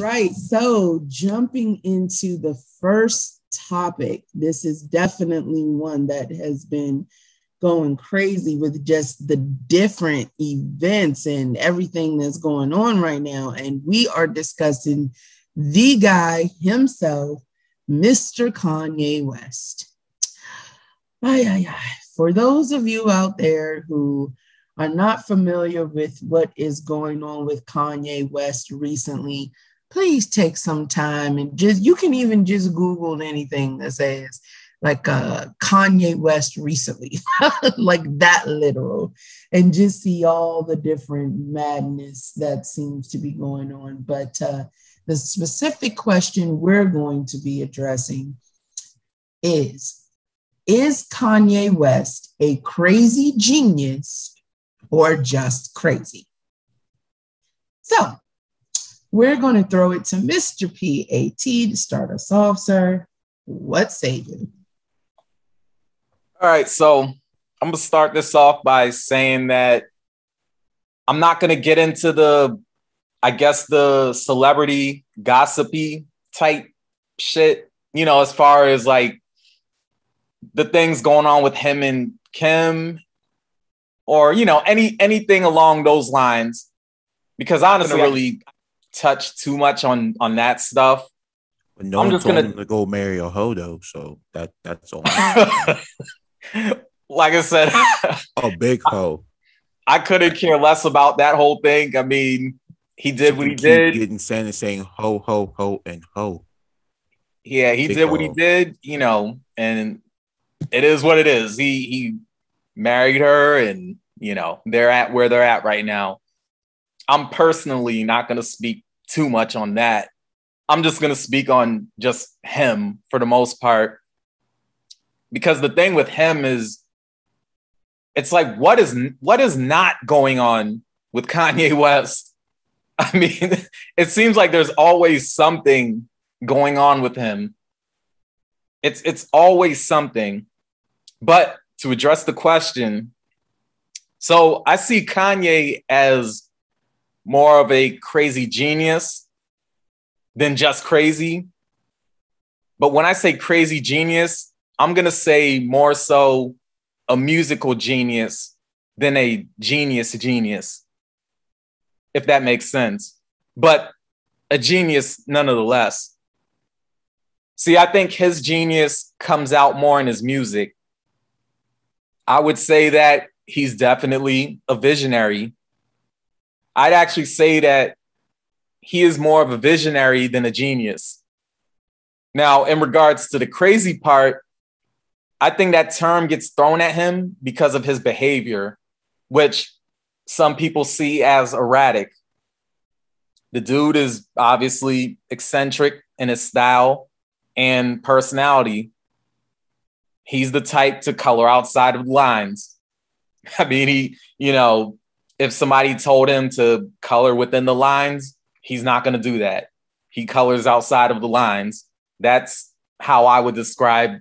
right. So jumping into the first topic, this is definitely one that has been going crazy with just the different events and everything that's going on right now. And we are discussing the guy himself, Mr. Kanye West. Ay, ay, ay. For those of you out there who are not familiar with what is going on with Kanye West recently, please take some time and you can even just Google anything that says like Kanye West recently, like that literal, and just see all the different madness that seems to be going on. But the specific question we're going to be addressing is Kanye West a crazy genius or just crazy? So we're going to throw it to Mr. PAT to start us off, sir. What say you? All right, so I'm going to start this off by saying that I'm not going to get into the celebrity gossipy type shit, as far as like the things going on with him and Kim or, anything along those lines, because honestly, I don't really touch too much on that stuff. But no one told him to go marry a hoe, though, so that's all. Like I said, a big hoe. I couldn't care less about that whole thing. I mean, he did what he did. Getting sent and saying ho, ho, ho, and ho. Yeah, he did what he did, and it is what it is. He married her, and they're at where they're at right now. I'm personally not going to speak too much on that. I'm just going to speak on just him for the most part, because the thing with him is, it's like, what is not going on with Kanye West? I mean, it seems like there's always something going on with him. It's always something. But to address the question, so I see Kanye as more of a crazy genius than just crazy. But when I say crazy genius, I'm going to say more so a musical genius than a genius, if that makes sense. But a genius nonetheless. See, I think his genius comes out more in his music. I would say that he's definitely a visionary. I'd actually say that he is more of a visionary than a genius. Now, in regards to the crazy part, I think that term gets thrown at him because of his behavior, which some people see as erratic. The dude is obviously eccentric in his style and personality. He's the type to color outside of the lines. I mean, if somebody told him to color within the lines, he's not going to do that. He colors outside of the lines. That's how I would describe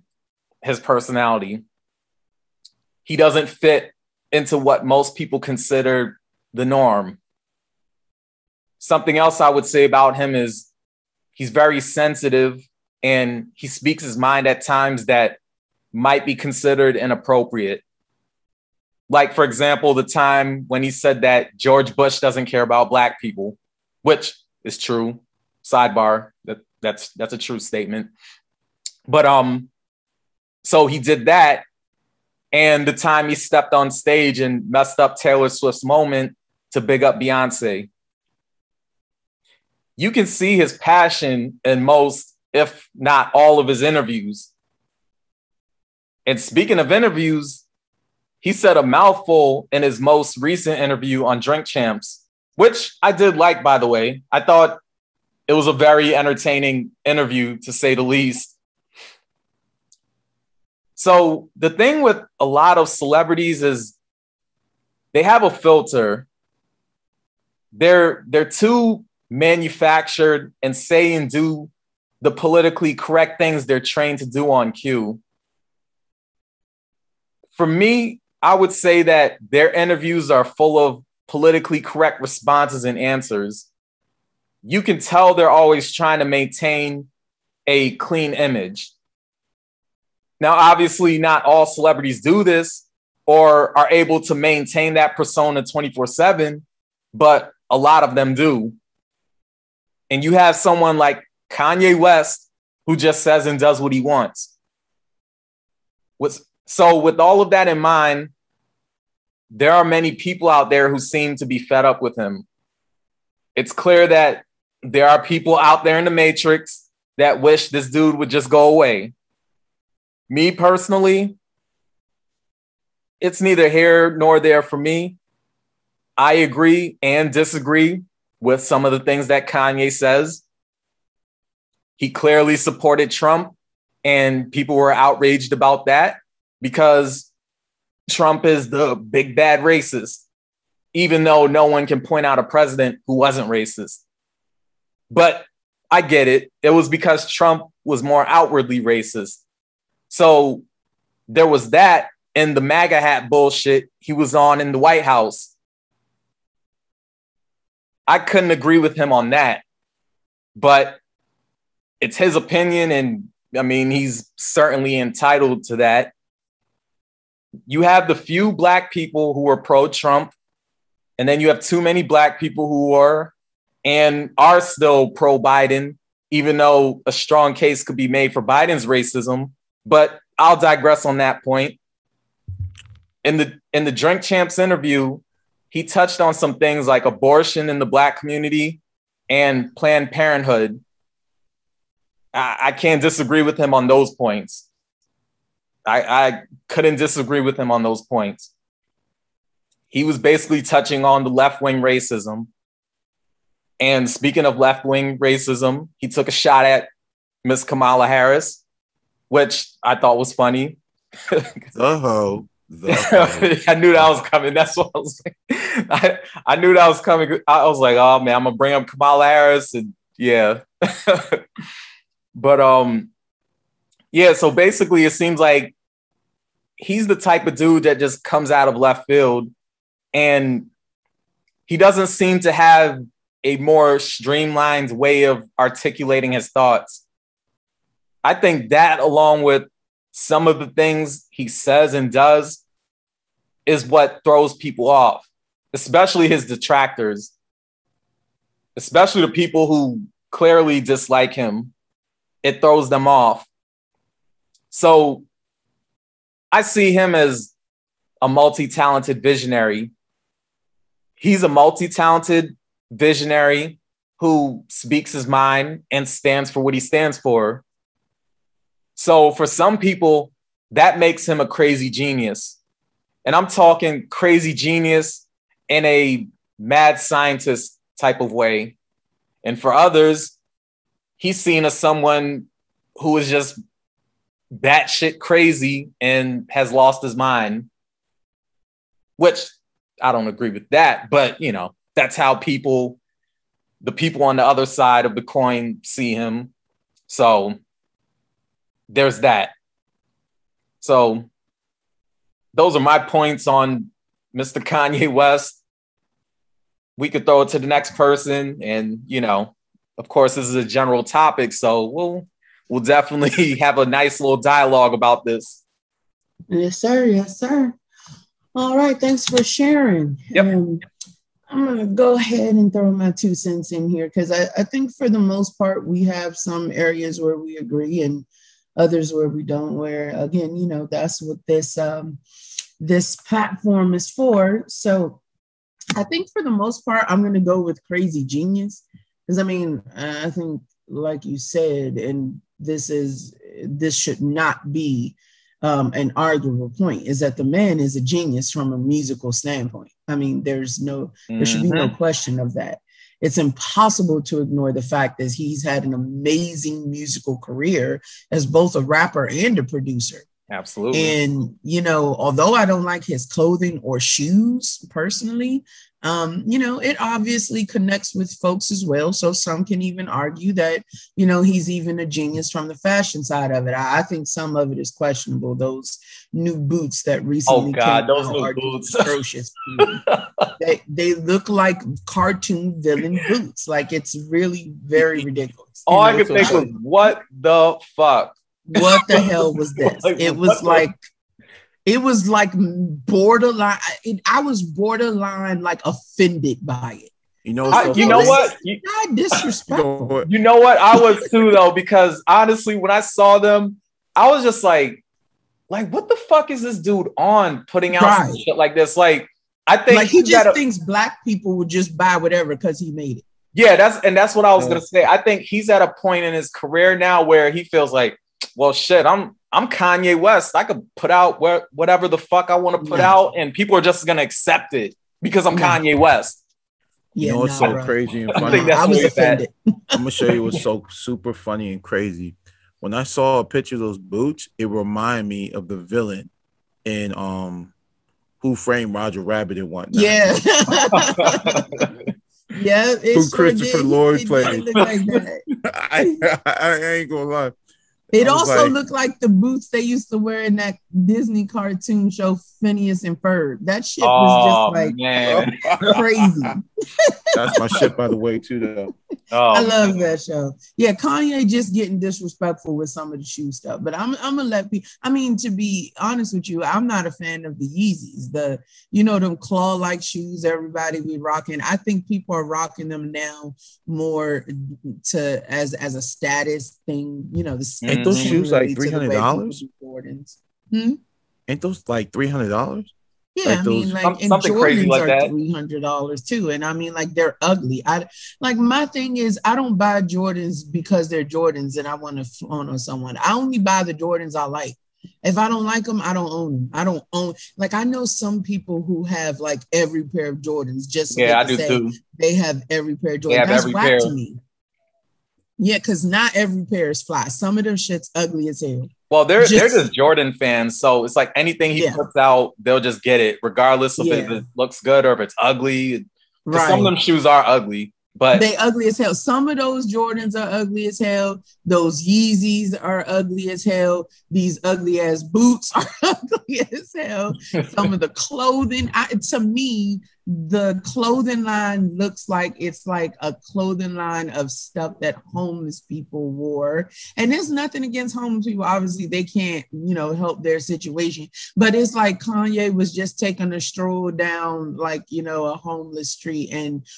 his personality. He doesn't fit into what most people consider the norm. Something else I would say about him is he's very sensitive and he speaks his mind at times that might be considered inappropriate. Like, for example, the time when he said that George Bush doesn't care about Black people, which is true. Sidebar, that's a true statement. But so he did that, and the time he stepped on stage and messed up Taylor Swift's moment to big up Beyonce. You can see his passion in most, if not all, of his interviews. And speaking of interviews, he said a mouthful in his most recent interview on Drink Champs, which I did like, by the way. I thought it was a very entertaining interview, to say the least. So the thing with a lot of celebrities is they have a filter. They're too manufactured and say and do the politically correct things they're trained to do on cue. For me, I would say that their interviews are full of politically correct responses and answers. you can tell they're always trying to maintain a clean image. Now, obviously, not all celebrities do this or are able to maintain that persona 24/7, but a lot of them do. And you have someone like Kanye West who just says and does what he wants. So with all of that in mind, there are many people out there who seem to be fed up with him. It's clear that there are people out there in the Matrix that wish this dude would just go away. Me personally, it's neither here nor there for me. I agree and disagree with some of the things that Kanye says. He clearly supported Trump, and people were outraged about that because Trump is the big bad racist, even though no one can point out a president who wasn't racist. But I get it. It was because Trump was more outwardly racist. So there was that, and the MAGA hat bullshit he was on in the White House. I couldn't agree with him on that, but it's his opinion, and I mean, he's certainly entitled to that. You have the few Black people who are pro-Trump, and then you have too many Black people who are and are still pro-Biden, even though a strong case could be made for Biden's racism. But I'll digress on that point. In the Drink Champs interview, he touched on some things like abortion in the Black community and Planned Parenthood. I can't disagree with him on those points. I couldn't disagree with him on those points. He was basically touching on the left-wing racism. And speaking of left-wing racism, he took a shot at Miss Kamala Harris, which I thought was funny. The hoe. I knew that was coming. That's what I was saying. I knew that was coming. I was like, oh man, I'm gonna bring up Kamala Harris, and yeah. But yeah, so basically it seems like he's the type of dude that just comes out of left field, and he doesn't seem to have a more streamlined way of articulating his thoughts. I think that, along with some of the things he says and does, is what throws people off, especially his detractors, especially the people who clearly dislike him. It throws them off. So I see him as a multi-talented visionary. He's a multi-talented visionary who speaks his mind and stands for what he stands for. So for some people, that makes him a crazy genius. And I'm talking crazy genius in a mad scientist type of way. And for others, he's seen as someone who is just batshit crazy and has lost his mind, which I don't agree with that. But, you know, that's how the people on the other side of the coin see him. So there's that. So those are my points on Mr. Kanye West. We could throw it to the next person. And, you know, of course, this is a general topic, so we'll definitely have a nice little dialogue about this. Yes, sir. Yes, sir. All right. Thanks for sharing. Yep. I'm going to go ahead and throw my 2 cents in here because I think for the most part, we have some areas where we agree and others where we don't, where, again, you know, that's what this platform is for. So I think for the most part, I'm going to go with crazy genius. Because I mean, I think, like you said, and this should not be an arguable point, is that the man is a genius from a musical standpoint. I mean, there should be no question of that. It's impossible to ignore the fact that he's had an amazing musical career as both a rapper and a producer. Absolutely. And, you know, although I don't like his clothing or shoes personally, It obviously connects with folks as well. So some can even argue that, he's even a genius from the fashion side of it. I think some of it is questionable. Those new boots that recently came out those new are boots. atrocious. They look like cartoon villain boots. Like, it's really very ridiculous. All I could think was, what the fuck? What the hell was this? It was like borderline. I was borderline like offended by it. You know what? Disrespectful. You know what? I was too, though, because honestly, when I saw them, I was just like, what the fuck is this dude on putting out some shit like this? Like, I think like he just thinks black people would just buy whatever because he made it. Yeah, that's what I was gonna say. I think he's at a point in his career now where he feels like, well, shit, I'm Kanye West. I could put out whatever the fuck I want to put out, and people are just gonna accept it because I'm Kanye West. Yeah, what's so crazy and funny? I was offended. I'm gonna show you what's so super funny and crazy. When I saw a picture of those boots, it reminded me of the villain in Who Framed Roger Rabbit and whatnot. Yeah. Yeah, who Christopher Lloyd played. Like that. I ain't gonna lie. It also looked like the boots they used to wear in that Disney cartoon show Phineas and Ferb. That shit was just like crazy. That's my shit, by the way, too, though. I love that show. Yeah, Kanye just getting disrespectful with some of the shoe stuff. But I'm gonna let people. I mean, to be honest with you, I'm not a fan of the Yeezys. Them claw-like shoes everybody be rocking. I think people are rocking them now more as a status thing. Ain't those shoes like $300? Jordans. Ain't those like $300? Yeah, like something crazy like that. $300 too, and I mean, like, they're ugly. My thing is, I don't buy Jordans because they're Jordans and I want to flaunt on someone. I only buy the Jordans I like. If I don't like them, I don't own them. I don't own. Like, I know some people who have like every pair of Jordans just so I do too. They have every pair of Jordans. That's whack to me. Yeah, because not every pair is fly. Some of them shit's ugly as hell. Well, they're just Jordan fans, so it's like anything he puts out, they'll just get it, regardless of if it looks good or if it's ugly. Right. Some of them shoes are ugly, but they ugly as hell. Some of those Jordans are ugly as hell. Those Yeezys are ugly as hell. These ugly ass boots are ugly as hell. Some of the clothing, to me, the clothing line looks like it's like a clothing line of stuff that homeless people wore. And there's nothing against homeless people. Obviously, they can't, help their situation. But it's like Kanye was just taking a stroll down, like, a homeless street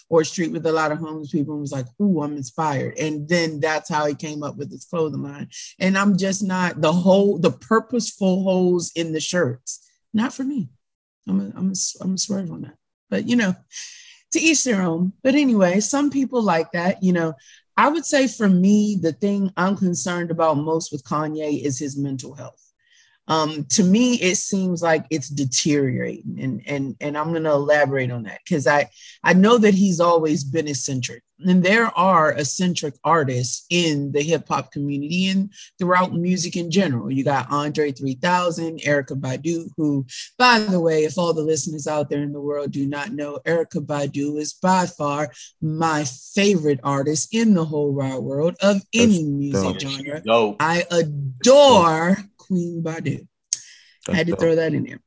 or a street with a lot of homeless people and was like, ooh, I'm inspired. And then that's how he came up with his clothing line. And I'm just not the purposeful holes in the shirts. Not for me. I'm a swerve on that. But, to each their own. But anyway, some people like that. I would say for me, the thing I'm concerned about most with Kanye is his mental health. To me, it seems like it's deteriorating. And I'm going to elaborate on that because I know that he's always been eccentric. And there are eccentric artists in the hip hop community and throughout music in general. You got Andre 3000, Erykah Badu, who, by the way, if all the listeners out there in the world do not know, Erykah Badu is by far my favorite artist in the whole wide world of any music genre. I adore Queen Badu. I had to throw that in there.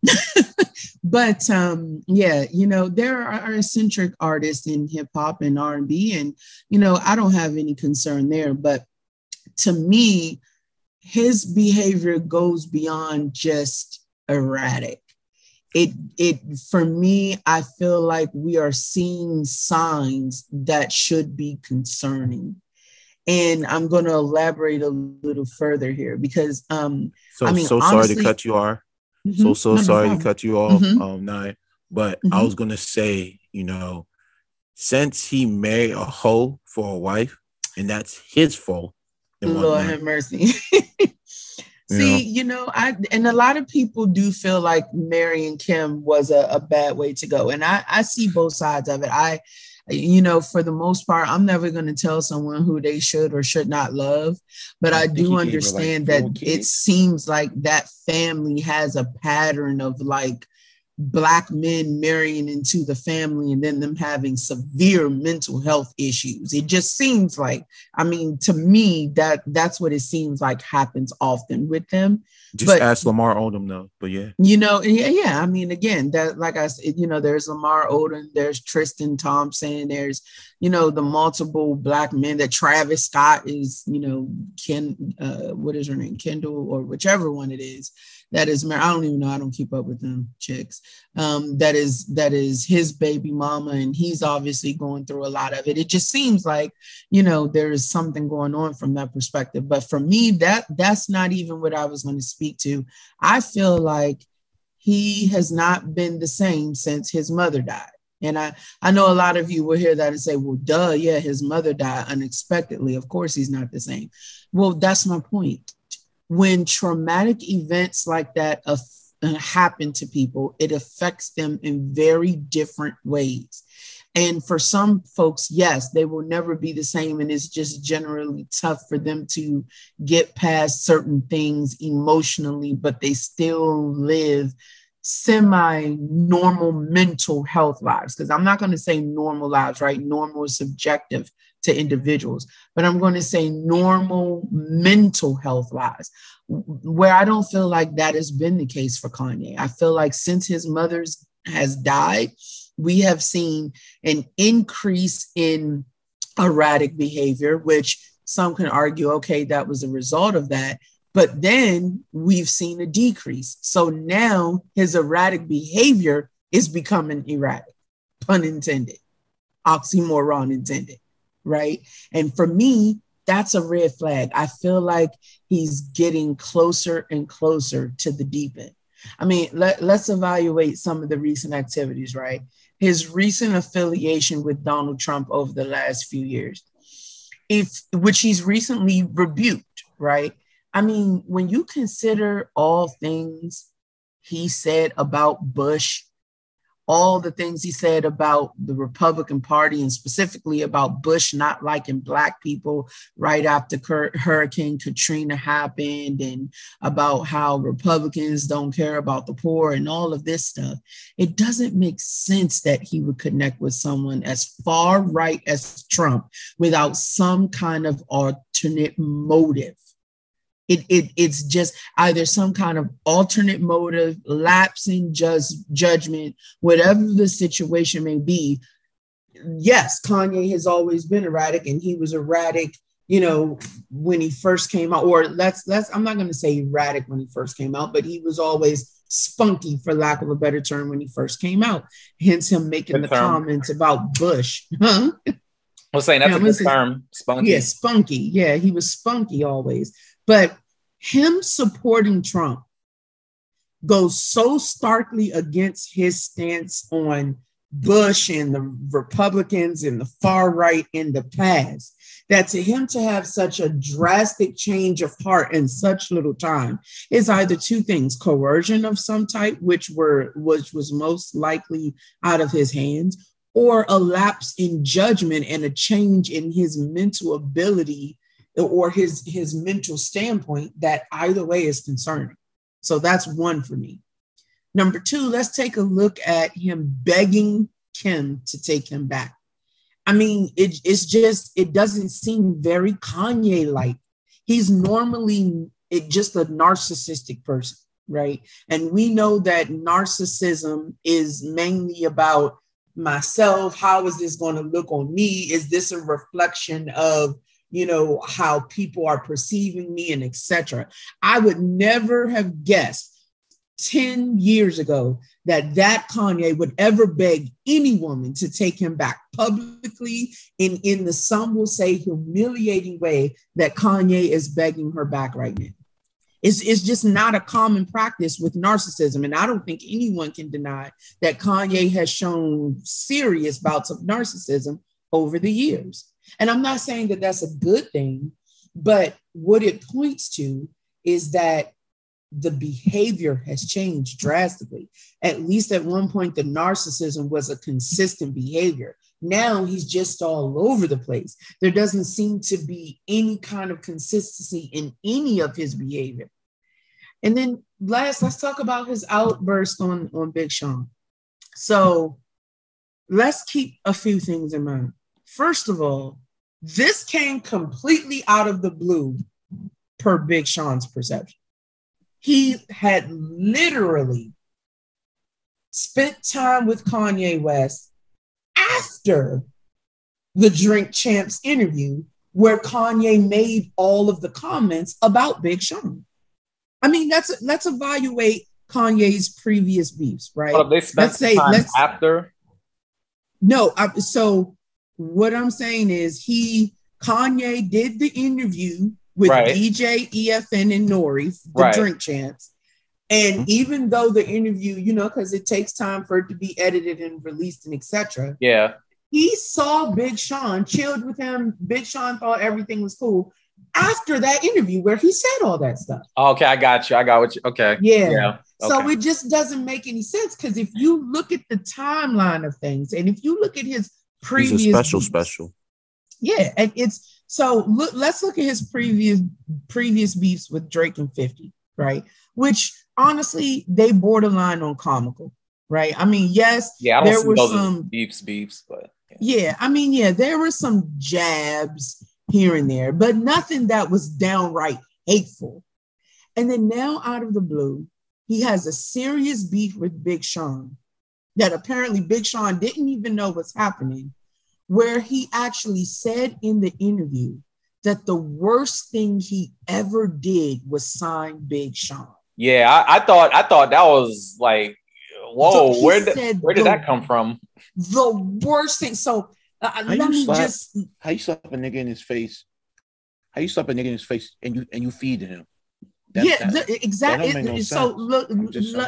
But there are eccentric artists in hip hop and R&B, and I don't have any concern there. But to me, his behavior goes beyond just erratic. It for me, I feel like we are seeing signs that should be concerning. And I'm going to elaborate a little further here because sorry to cut you off. Sorry to cut you off, Nye. But I was gonna say, since he married a hoe for a wife, and that's his fault. Lord have mercy. See, and a lot of people do feel like marrying Kim was a bad way to go, and I see both sides of it. For the most part, I'm never going to tell someone who they should or should not love. But I do understand that it seems like that family has a pattern of like Black men marrying into the family and then them having severe mental health issues. It just seems like, I mean, to me, that's what it seems like happens often with them. Just ask Lamar Odom though, but yeah. Yeah. I mean, again, that, like I said, there's Lamar Odom, there's Tristan Thompson, there's, the multiple Black men that Travis Scott is, what is her name? Kendall, or whichever one it is. That is, I don't even know. I don't keep up with them chicks. That is his baby mama, and he's obviously going through a lot of it. It just seems like, there is something going on from that perspective. But for me, that's not even what I was going to speak to. I feel like he has not been the same since his mother died. And I know a lot of you will hear that and say, well, duh, yeah, his mother died unexpectedly. Of course, he's not the same. Well, that's my point. When traumatic events like that happen to people, it affects them in very different ways. And for some folks, yes, they will never be the same. And it's just generally tough for them to get past certain things emotionally, but they still live semi-normal mental health lives. Because I'm not going to say normal lives, right? Normal is subjective to individuals, but I'm going to say normal mental health lives, where I don't feel like that has been the case for Kanye. I feel like since his mother has died, we have seen an increase in erratic behavior, which some can argue, okay, that was a result of that. But then we've seen a decrease. So now his erratic behavior is becoming erratic, pun intended, oxymoron intended. Right. And for me, that's a red flag. I feel like he's getting closer and closer to the deep end. I mean, let's evaluate some of the recent activities, right? His recent affiliation with Donald Trump over the last few years, which he's recently rebuked, right? I mean, when you consider all things he said about Bush, all the things he said about the Republican Party, and specifically about Bush not liking Black people right after Hurricane Katrina happened, and about how Republicans don't care about the poor and all of this stuff, it doesn't make sense that he would connect with someone as far right as Trump without some kind of alternate motive. It's just either some kind of alternate motive, lapse in judgment, whatever the situation may be. Yes, Kanye has always been erratic, and he was erratic, when he first came out, or I'm not going to say erratic when he first came out, but he was always spunky, for lack of a better term, when he first came out. Hence him making the comments about Bush. Huh? I was saying that's a good term, spunky. Yeah, spunky. Yeah, he was spunky always. But him supporting Trump goes so starkly against his stance on Bush and the Republicans and the far right in the past, that to him to have such a drastic change of heart in such little time is either two things: coercion of some type, which was most likely out of his hands, or a lapse in judgment and a change in his mental ability or his mental standpoint, that either way is concerning. So that's one for me. Number two, let's take a look at him begging Kim to take him back. I mean, it doesn't seem very Kanye-like. He's normally just a narcissistic person, right? And we know that narcissism is mainly about myself. How is this going to look on me? Is this a reflection of how people are perceiving me, and etc. I would never have guessed 10 years ago that Kanye would ever beg any woman to take him back publicly in the, some will say, humiliating way that Kanye is begging her back right now. It's just not a common practice with narcissism. And I don't think anyone can deny that Kanye has shown serious bouts of narcissism over the years. And I'm not saying that that's a good thing, but what it points to is that the behavior has changed drastically. At least at one point, the narcissism was a consistent behavior. Now he's just all over the place. There doesn't seem to be any kind of consistency in any of his behavior. And then last, let's talk about his outburst on Big Sean. So let's keep a few things in mind. First of all, this came completely out of the blue per Big Sean's perception. He had literally spent time with Kanye West after the Drink Champs interview where Kanye made all of the comments about Big Sean. I mean, let's evaluate Kanye's previous beefs, right? Well, they spent time after. No, so what I'm saying is Kanye did the interview with DJ, EFN, and Nori, the Drink Champs. And even though the interview, because it takes time for it to be edited and released and etc. Yeah. He saw Big Sean, chilled with him. Big Sean thought everything was cool after that interview where he said all that stuff. Okay, I got you. I got what you. Okay. Yeah. Okay. So it just doesn't make any sense because if you look at the timeline of things and if you look at his previous, he's a special. Yeah, and it's so. Let's look at his previous beefs with Drake and 50, right? Which honestly, they borderline on comical, right? I mean, yes, there were some beefs, but there were some jabs here and there, but nothing that was downright hateful. And then now, out of the blue, he has a serious beef with Big Sean that apparently Big Sean didn't even know was happening, where he actually said in the interview that the worst thing he ever did was sign Big Sean. Yeah, I thought that was like, whoa, so where did that come from? The worst thing. So how you slap a nigga in his face? How you slap a nigga in his face and you feed him? Exactly. No so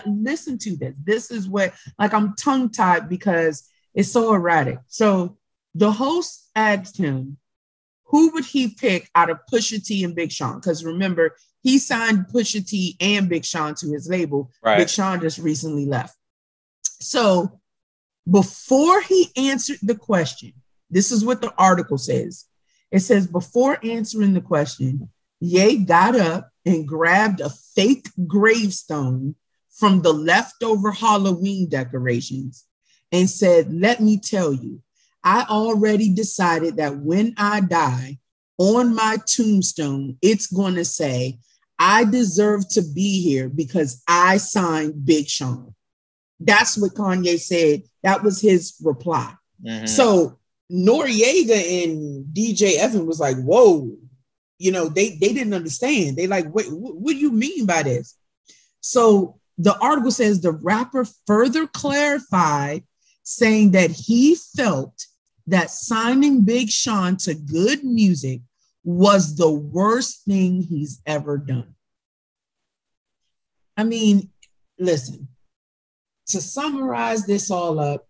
listen to this. This is what, like, I'm tongue tied because it's so erratic. So the host asked him, who would he pick out of Pusha T and Big Sean? Because remember, he signed Pusha T and Big Sean to his label. Right. Big Sean just recently left. So before he answered the question, this is what the article says. It says, before answering the question, Ye got up and grabbed a fake gravestone from the leftover Halloween decorations and said, let me tell you, I already decided that when I die, on my tombstone, it's going to say, I deserve to be here because I signed Big Sean. That's what Kanye said. That was his reply. Mm-hmm. So Noriega and DJ Evan was like, whoa, they didn't understand. They like, what do you mean by this? So the article says the rapper further clarified, saying that he felt that signing Big Sean to Good Music was the worst thing he's ever done. I mean, listen, to summarize this all up,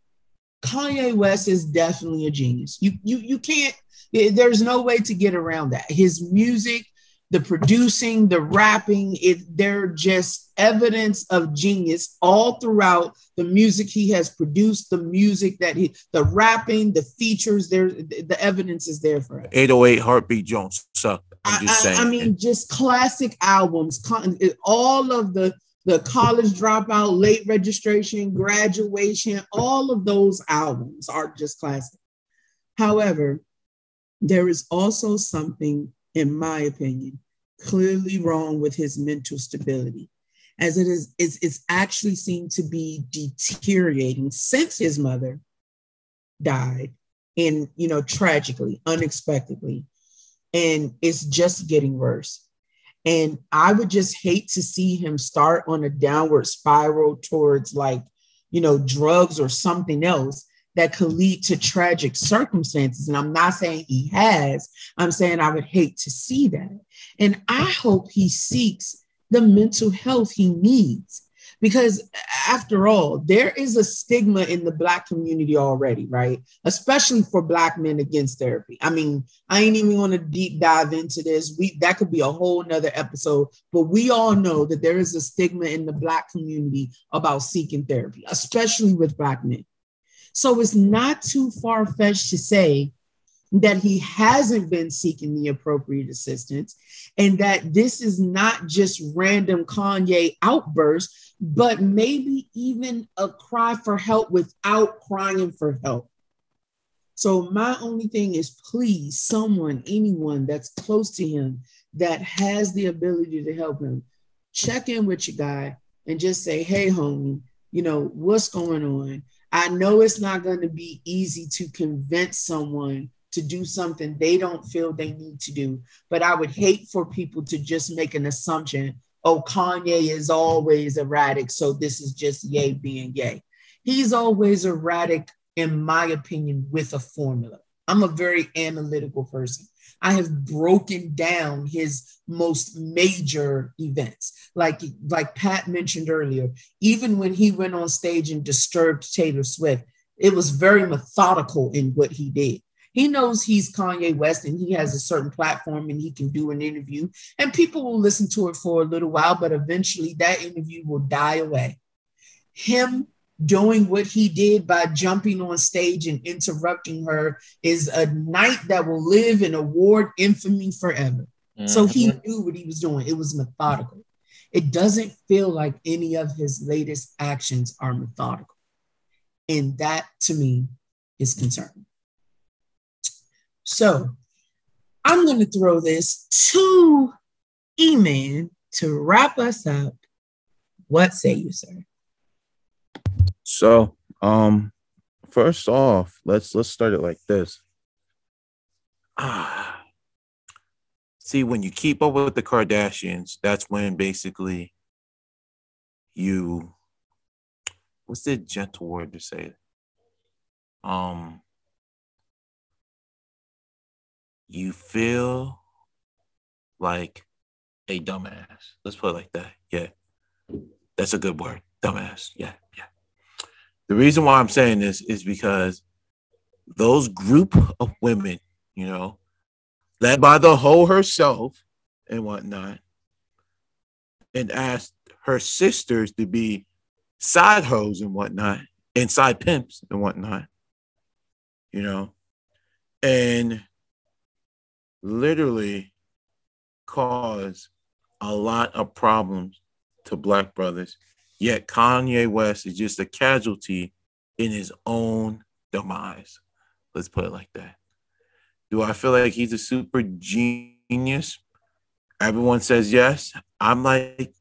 Kanye West is definitely a genius. You can't, there's no way to get around that. His music, the producing, the rapping, they're just evidence of genius all throughout the music he has produced, the music the rapping, the features, the evidence is there for us. 808 Heartbeat Jones sucked. I'm just saying. I mean, just classic albums, all of the college dropout, late registration, graduation, all of those albums are just classic. However, there is also something, in my opinion, clearly wrong with his mental stability, as it's actually seemed to be deteriorating since his mother died, and tragically, unexpectedly, and it's just getting worse. And I would just hate to see him start on a downward spiral towards drugs or something else that could lead to tragic circumstances. And I'm not saying he has, I'm saying I would hate to see that. And I hope he seeks the mental health he needs, because after all, there is a stigma in the Black community already, right? Especially for Black men against therapy. I mean, I ain't even want to deep dive into this. That could be a whole nother episode, but we all know that there is a stigma in the Black community about seeking therapy, especially with Black men. So it's not too far-fetched to say that he hasn't been seeking the appropriate assistance, and that this is not just random Kanye outbursts, but maybe even a cry for help without crying for help. So my only thing is, please, someone, anyone that's close to him that has the ability to help him, check in with your guy and just say, hey, homie, what's going on? I know it's not going to be easy to convince someone to do something they don't feel they need to do. But I would hate for people to just make an assumption, oh, Kanye is always erratic, so this is just Ye being Ye. He's always erratic, in my opinion, with a formula. I'm a very analytical person. I have broken down his most major events. Like Pat mentioned earlier, even when he went on stage and disturbed Taylor Swift, it was very methodical in what he did. He knows he's Kanye West and he has a certain platform and he can do an interview and people will listen to it for a little while, but eventually that interview will die away. Him doing what he did by jumping on stage and interrupting her is a night that will live in award infamy forever. Mm-hmm. So he knew what he was doing. It was methodical. It doesn't feel like any of his latest actions are methodical. And that, to me, is concerning. So I'm going to throw this to E-Man to wrap us up. What say you, sir? So, first off, let's start it like this. See, when you keep up with the Kardashians, that's when basically what's the gentle word to say? You feel like a dumbass. Let's put it like that. Yeah, that's a good word. Dumbass. Yeah. The reason why I'm saying this is because those group of women, led by the hoe herself and whatnot, and asked her sisters to be side hoes and whatnot, and side pimps and whatnot, and literally cause a lot of problems to Black brothers. Yet Kanye West is just a casualty in his own demise. Let's put it like that. Do I feel like he's a super genius? Everyone says yes. I'm like,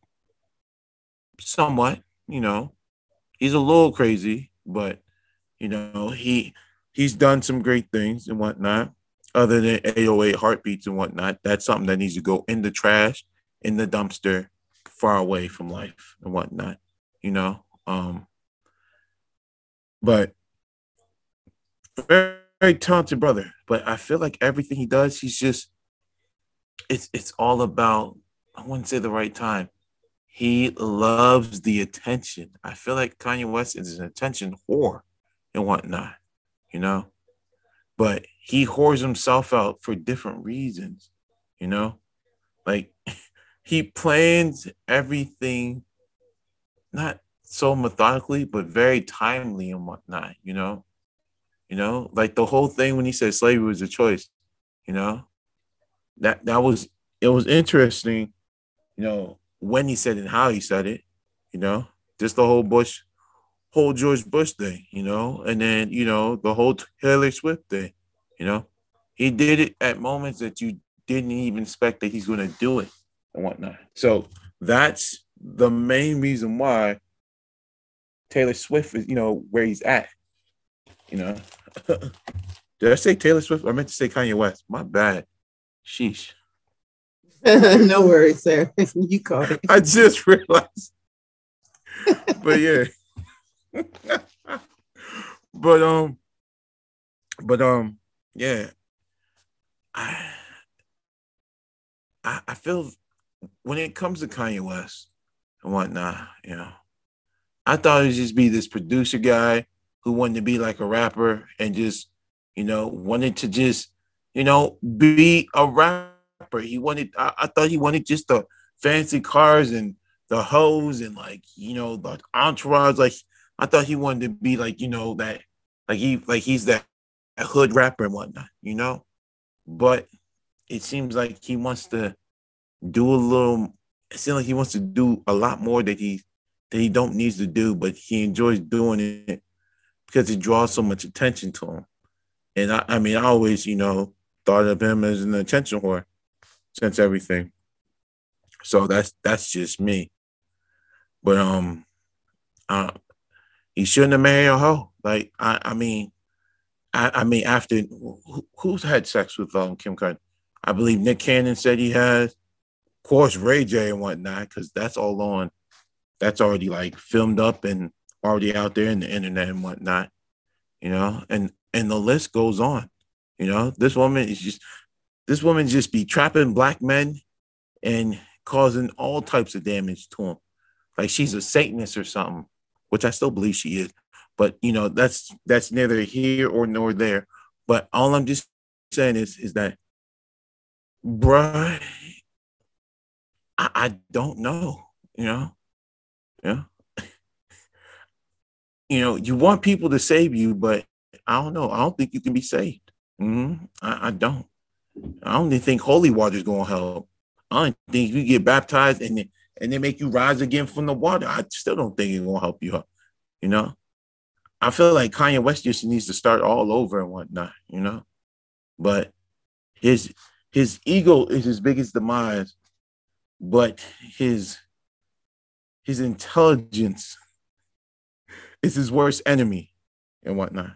somewhat, he's a little crazy, but, he's done some great things and whatnot, other than 808 heartbeats and whatnot. That's something that needs to go in the trash, in the dumpster, far away from life and whatnot. But very, very talented brother. But I feel like everything he does, he's just, it's all about, I wouldn't say the right time. He loves the attention. I feel like Kanye West is an attention whore and whatnot, but he whores himself out for different reasons, like he plans everything, not so methodically, but very timely and whatnot, like the whole thing when he said slavery was a choice, that was interesting, when he said it and how he said it, just the whole George Bush thing, and then, the whole Taylor Swift thing, he did it at moments that you didn't even expect that he's going to do it and whatnot. So that's the main reason why Taylor Swift is, where he's at, Did I say Taylor Swift? I meant to say Kanye West. My bad. Sheesh. No worries, sir. You caught it. I just realized. But yeah. but yeah. I feel when it comes to Kanye West and whatnot, I thought he'd just be this producer guy who wanted to be like a rapper and just, wanted to just, be a rapper. I thought he wanted just the fancy cars and the hoes and the entourage. Like I thought he wanted to be like, that, he's that a hood rapper and whatnot, you know. But it seems like he wants to do a little. It seems like he wants to do a lot more that he don't need to do, but he enjoys doing it because it draws so much attention to him. And I mean, I always, you know, thought of him as an attention whore since everything. So that's just me. But he shouldn't have married a hoe. Like I mean, after who's had sex with Kim Kardashian? I believe Nick Cannon said he has. Of course, Ray J and whatnot, because that's all on. That's already like filmed up and already out there in the internet and whatnot, you know. And the list goes on. You know, this woman just be trapping black men and causing all types of damage to them. Like she's a Satanist or something, which I still believe she is. But you know, that's neither here or nor there. But all I'm just saying is that, bruh, I don't know, you know? Yeah. You know, you want people to save you, but I don't know. I don't think you can be saved. I don't. I don't even think holy water is going to help. I don't think you get baptized and they make you rise again from the water. I still don't think it's going to help you up, you know? I feel like Kanye West just needs to start all over and whatnot, you know? But his ego is his biggest demise, but his intelligence is his worst enemy and whatnot.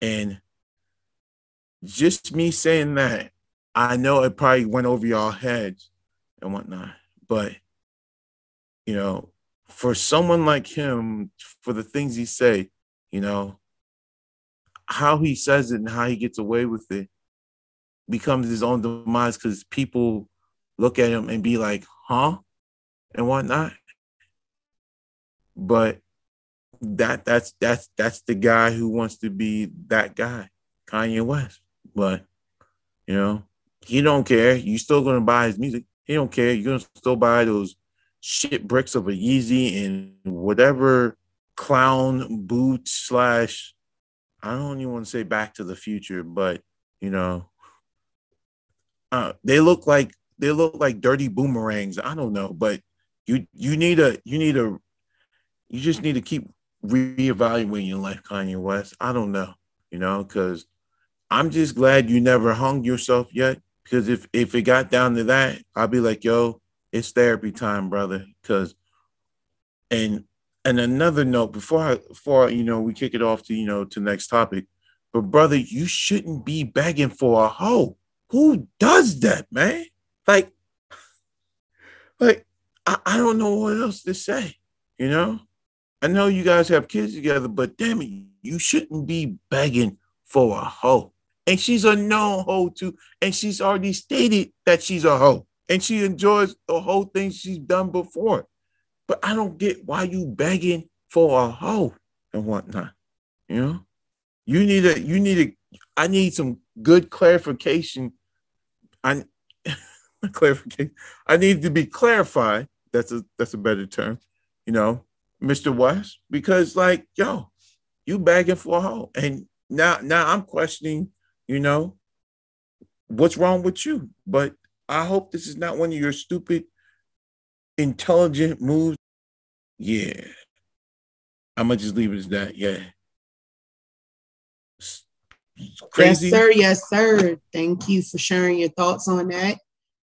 And just me saying that, I know it probably went over y'all heads and whatnot, but, you know, for someone like him, for the things he say, you know, how he says it and how he gets away with it becomes his own demise because people look at him and be like, huh? And whatnot. But that's the guy who wants to be that guy, Kanye West. But, you know, he don't care. You still gonna buy his music. He don't care. You're gonna still buy those shit bricks of a Yeezy and whatever clown boot / I don't even want to say Back to the Future, but you know, they look like dirty boomerangs. I don't know, but you just need to keep reevaluating your life, Kanye West. I don't know, you know, because I'm just glad you never hung yourself yet. Because if it got down to that, I'd be like, yo, it's therapy time, brother. Because and another note before you know we kick it off to to next topic, but brother, you shouldn't be begging for a hoe. Who does that, man? Like I don't know what else to say. You know, I know you guys have kids together, but damn it, you shouldn't be begging for a hoe. And she's a known hoe too. And she's already stated that she's a hoe. And she enjoys the whole thing she's done before. But I don't get why you begging for a hoe and whatnot. You know? I need some good clarification. Clarification. I need to be clarified. That's a better term, you know, Mr. West, because like, yo, you begging for a hoe. And now I'm questioning, you know, what's wrong with you. But I hope this is not one of your stupid, intelligent moves. Yeah. I'm going to just leave it as that. Yeah. Crazy. Yes, sir. Yes, sir. Thank you for sharing your thoughts on that.